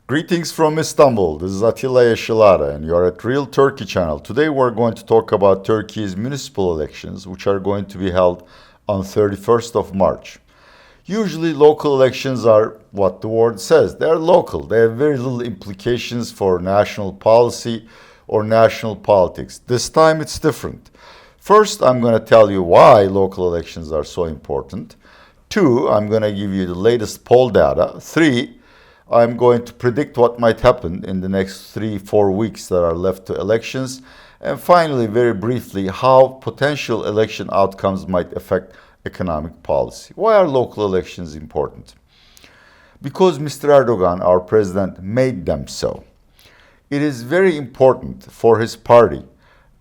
Greetings from Istanbul. This is Atilla Yeşilada and you're at Real Turkey channel. Today we're going to talk about Turkey's municipal elections, which are going to be held on 31st of March. Usually local elections are what the word says. They're local. They have very little implications for national policy or national politics. This time it's different. First, I'm going to tell you why local elections are so important. Two, I'm going to give you the latest poll data. Three, I'm going to predict what might happen in the next 3-4 weeks that are left to elections. And finally, very briefly, how potential election outcomes might affect economic policy. Why are local elections important? Because Mr. Erdogan, our president, made them so. It is very important for his party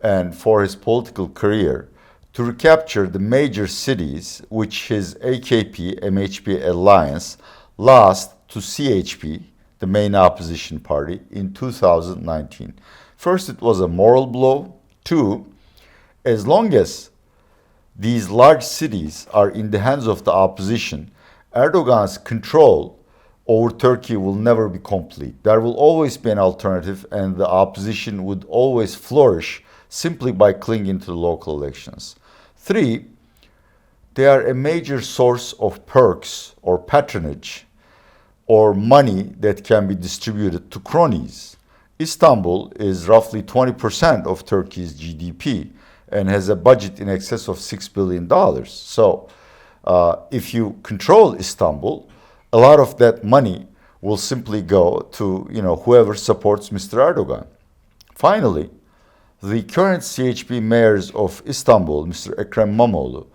and for his political career to recapture the major cities which his AKP-MHP alliance lost to CHP, the main opposition party, in 2019. First, it was a moral blow. Two, as long as these large cities are in the hands of the opposition, Erdogan's control over Turkey will never be complete. There will always be an alternative, and the opposition would always flourish simply by clinging to the local elections. Three, they are a major source of perks or patronage or money that can be distributed to cronies. Istanbul is roughly 20% of Turkey's GDP and has a budget in excess of $6 billion. So if you control Istanbul, a lot of that money will simply go to whoever supports Mr. Erdogan. Finally, the current CHP mayors of Istanbul, Mr. Ekrem İmamoğlu,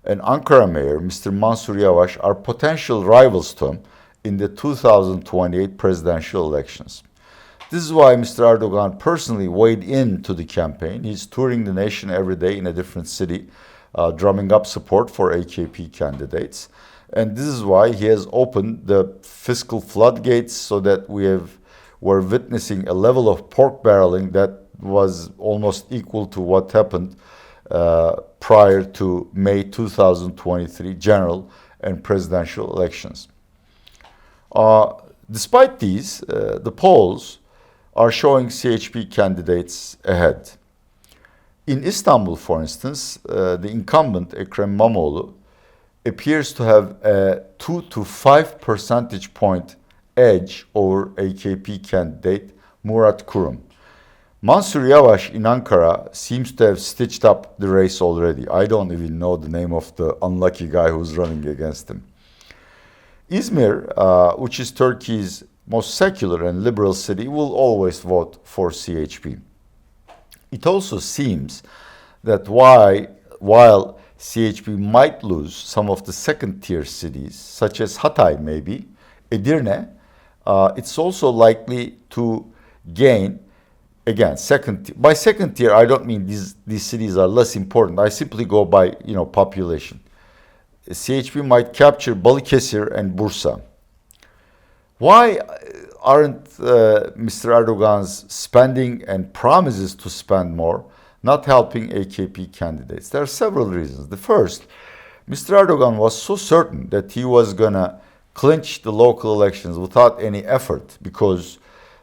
and Ankara mayor, Mr. Mansur Yavaş, are potential rivals to him in the 2028 presidential elections. This is why Mr. Erdogan personally weighed into the campaign. He's touring the nation every day in a different city, drumming up support for AKP candidates. And this is why he has opened the fiscal floodgates so that we're witnessing a level of pork barreling that was almost equal to what happened prior to May 2023 general and presidential elections. Despite these, the polls are showing CHP candidates ahead. In Istanbul, for instance, the incumbent Ekrem İmamoğlu appears to have a 2 to 5 percentage point edge over AKP candidate Murat Kurum. Mansur Yavaş in Ankara seems to have stitched up the race already. I don't even know the name of the unlucky guy who's running against him. Izmir, which is Turkey's most secular and liberal city, will always vote for CHP. It also seems that while CHP might lose some of the second-tier cities, such as Hatay maybe, Edirne, it's also likely to gain, again, by second tier, I don't mean these cities are less important. I simply go by population. CHP might capture Balıkesir and Bursa. Why aren't Mr. Erdogan's spending and promises to spend more not helping AKP candidates? There are several reasons. The first, Mr. Erdogan was so certain that he was going to clinch the local elections without any effort because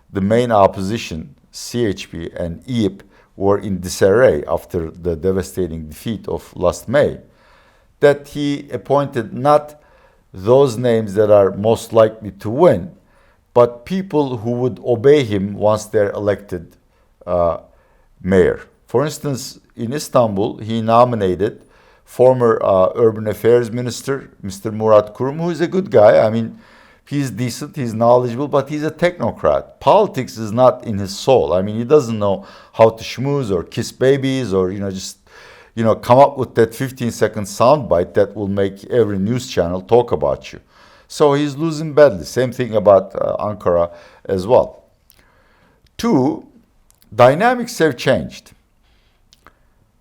the main opposition, CHP and İYİP, were in disarray after the devastating defeat of last May, that he appointed not those names that are most likely to win, but people who would obey him once they're elected mayor. For instance, in Istanbul, he nominated former Urban Affairs Minister, Mr. Murat Kurum, who is a good guy. I mean, he's decent, he's knowledgeable, but he's a technocrat. Politics is not in his soul. I mean, he doesn't know how to schmooze or kiss babies or, come up with that 15-second soundbite that will make every news channel talk about you. So he's losing badly. Same thing about Ankara as well. Two, dynamics have changed.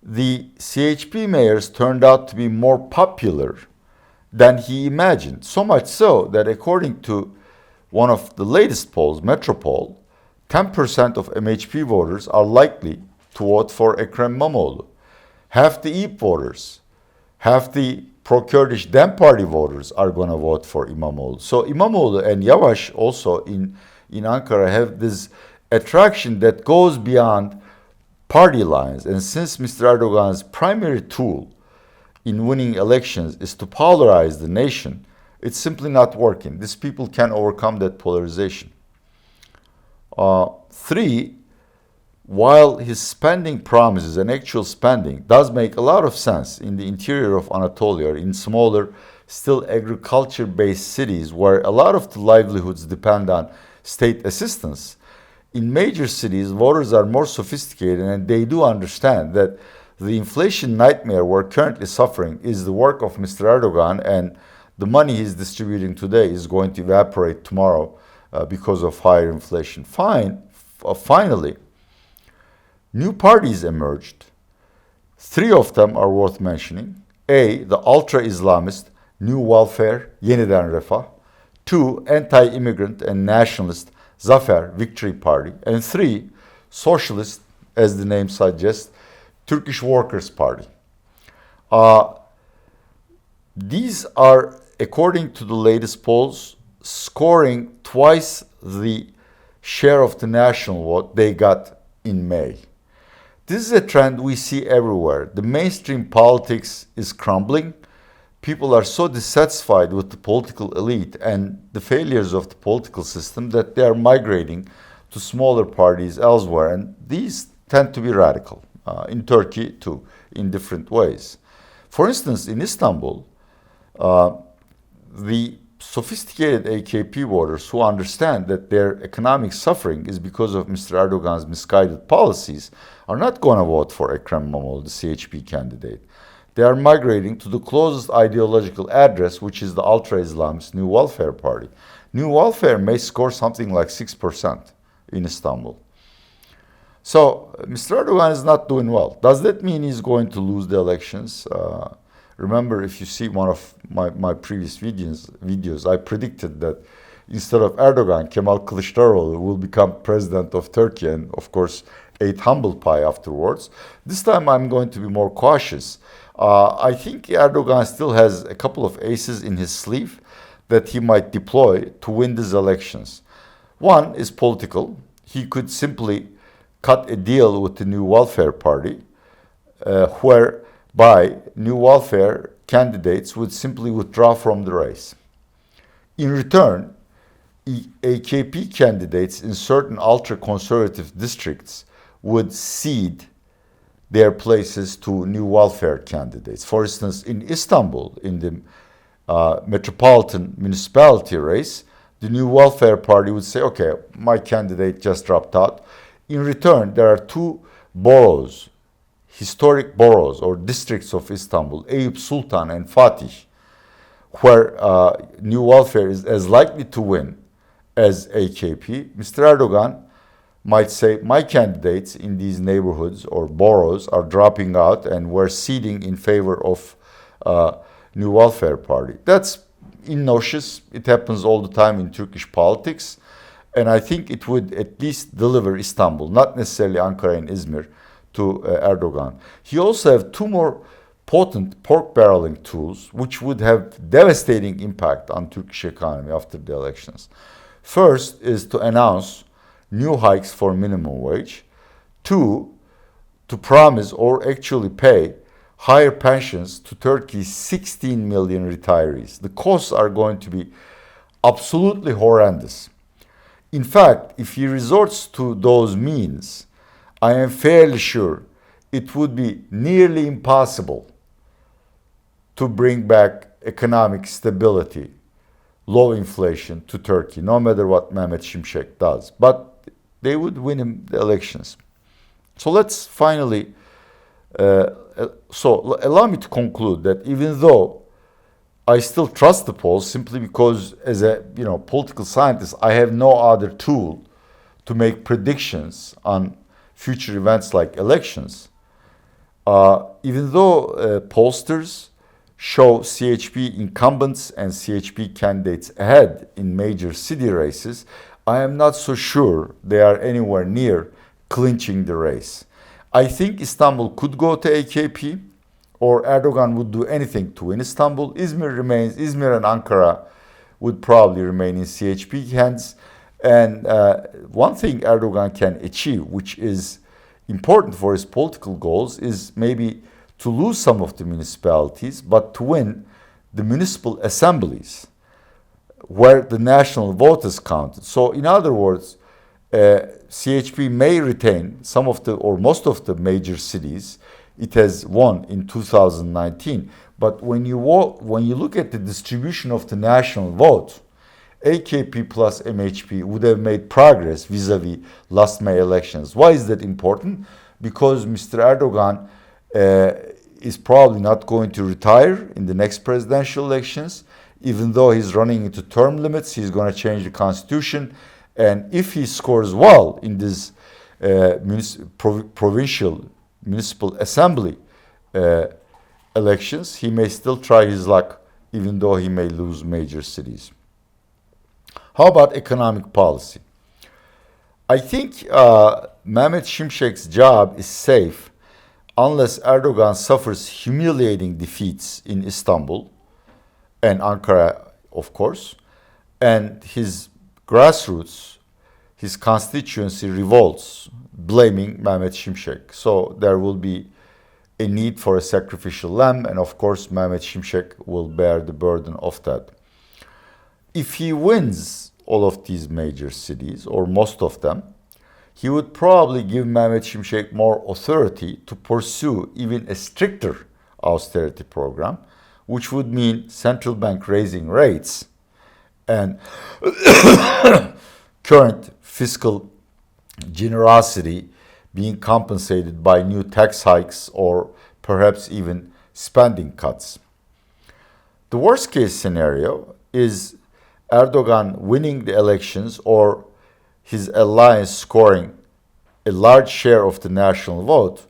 The CHP mayors turned out to be more popular than he imagined. So much so that according to one of the latest polls, Metropol, 10% of MHP voters are likely to vote for Ekrem İmamoğlu. Half the İYİP voters, half the pro-Kurdish DEM Party voters are going to vote for İmamoğlu. So İmamoğlu and Yavaş also in in Ankara have this attraction that goes beyond party lines. And since Mr. Erdogan's primary tool in winning elections is to polarize the nation, it's simply not working. These people can overcome that polarization. Three, while his spending promises and actual spending does make a lot of sense in the interior of Anatolia, in smaller, still agriculture-based cities where a lot of the livelihoods depend on state assistance, in major cities, voters are more sophisticated and they do understand that the inflation nightmare we're currently suffering is the work of Mr. Erdogan, and the money he's distributing today is going to evaporate tomorrow because of higher inflation. Finally, new parties emerged. Three of them are worth mentioning. A, the ultra-Islamist New Welfare, Yeniden Refah. Two, anti-immigrant and nationalist Zafer, Victory Party. And three, socialist, as the name suggests, Turkish Workers' Party. These are, according to the latest polls, scoring twice the share of the national vote they got in May. This is a trend we see everywhere. The mainstream politics is crumbling. People are so dissatisfied with the political elite and the failures of the political system that they are migrating to smaller parties elsewhere. And these tend to be radical, in Turkey too, in different ways. For instance, in Istanbul, the sophisticated AKP voters who understand that their economic suffering is because of Mr. Erdogan's misguided policies are not going to vote for Ekrem İmamoğlu, the CHP candidate. They are migrating to the closest ideological address, which is the ultra-Islamist New Welfare Party. New Welfare may score something like 6% in Istanbul. So Mr. Erdogan is not doing well. Does that mean he's going to lose the elections? Remember, if you see one of my previous videos, I predicted that instead of Erdogan, Kemal Kılıçdaroğlu will become president of Turkey and, of course, ate humble pie afterwards. This time I'm going to be more cautious. I think Erdogan still has a couple of aces in his sleeve that he might deploy to win these elections. One is political. He could simply cut a deal with the New Welfare Party, whereby New Welfare candidates would simply withdraw from the race. In return, AKP candidates in certain ultra-conservative districts would cede their places to New Welfare candidates. For instance, in Istanbul, in the metropolitan municipality race, the New Welfare Party would say, okay, my candidate just dropped out. In return, there are two boroughs, historic boroughs or districts of Istanbul, Eyüp Sultan and Fatih, where New Welfare is as likely to win as AKP. Mr. Erdogan might say, my candidates in these neighborhoods or boroughs are dropping out and we're ceding in favor of New Welfare Party. That's innocuous. It happens all the time in Turkish politics. And I think it would at least deliver Istanbul, not necessarily Ankara and Izmir, to Erdogan. He also has two more potent pork barreling tools, which would have devastating impact on Turkish economy after the elections. First is to announce new hikes for minimum wage. Two, to promise or actually pay higher pensions to Turkey's 16 million retirees. The costs are going to be absolutely horrendous. In fact, if he resorts to those means, I am fairly sure it would be nearly impossible to bring back economic stability, low inflation to Turkey, no matter what Mehmet Şimşek does. But they would win him the elections. So let's finally, allow me to conclude that even though I still trust the polls simply because as a political scientist, I have no other tool to make predictions on future events like elections. Even though pollsters show CHP incumbents and CHP candidates ahead in major city races, I am not so sure they are anywhere near clinching the race. I think Istanbul could go to AKP, or Erdogan would do anything to win Istanbul. Izmir and Ankara would probably remain in CHP hands. And one thing Erdogan can achieve, which is important for his political goals, is maybe to lose some of the municipalities, but to win the municipal assemblies where the national vote is counted. So in other words, CHP may retain some of the or most of the major cities it has won in 2019. But when you look at the distribution of the national vote, AKP plus MHP would have made progress vis-a-vis last May elections. Why is that important? Because Mr. Erdogan is probably not going to retire in the next presidential elections. Even though he's running into term limits, he's going to change the constitution. And if he scores well in this provincial municipal assembly elections, he may still try his luck, even though he may lose major cities. How about economic policy? I think Mehmet Şimşek's job is safe unless Erdogan suffers humiliating defeats in Istanbul and Ankara, of course, and his grassroots, his constituency revolts, blaming Mehmet Şimşek. So there will be a need for a sacrificial lamb, and of course Mehmet Şimşek will bear the burden of that. If he wins all of these major cities, or most of them, he would probably give Mehmet Şimşek more authority to pursue even a stricter austerity program, which would mean central bank raising rates and current fiscal generosity being compensated by new tax hikes or perhaps even spending cuts. The worst case scenario is Erdogan winning the elections or his alliance scoring a large share of the national vote,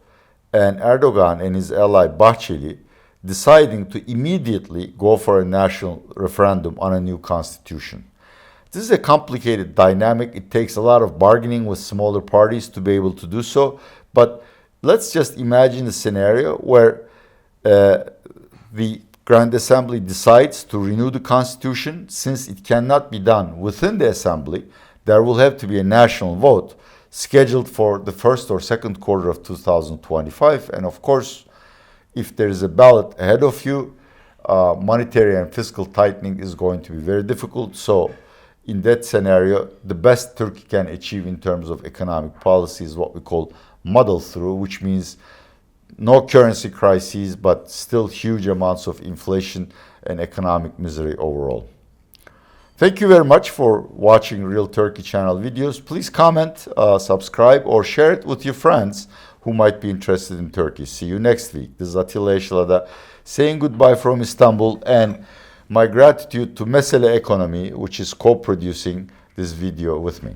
and Erdogan and his ally Bahçeli deciding to immediately go for a national referendum on a new constitution. This is a complicated dynamic. It takes a lot of bargaining with smaller parties to be able to do so. But let's just imagine a scenario where the Grand Assembly decides to renew the constitution. Since it cannot be done within the assembly, there will have to be a national vote scheduled for the first or second quarter of 2025. And of course, if there is a ballot ahead of you, monetary and fiscal tightening is going to be very difficult. So in that scenario, the best Turkey can achieve in terms of economic policy is what we call muddle through, which means no currency crises, but still huge amounts of inflation and economic misery overall. Thank you very much for watching Real Turkey channel videos. Please comment, subscribe, or share it with your friends who might be interested in Turkey. See you next week. This is Atilla Yeşilada saying goodbye from Istanbul, and my gratitude to Mesele Economy, which is co-producing this video with me.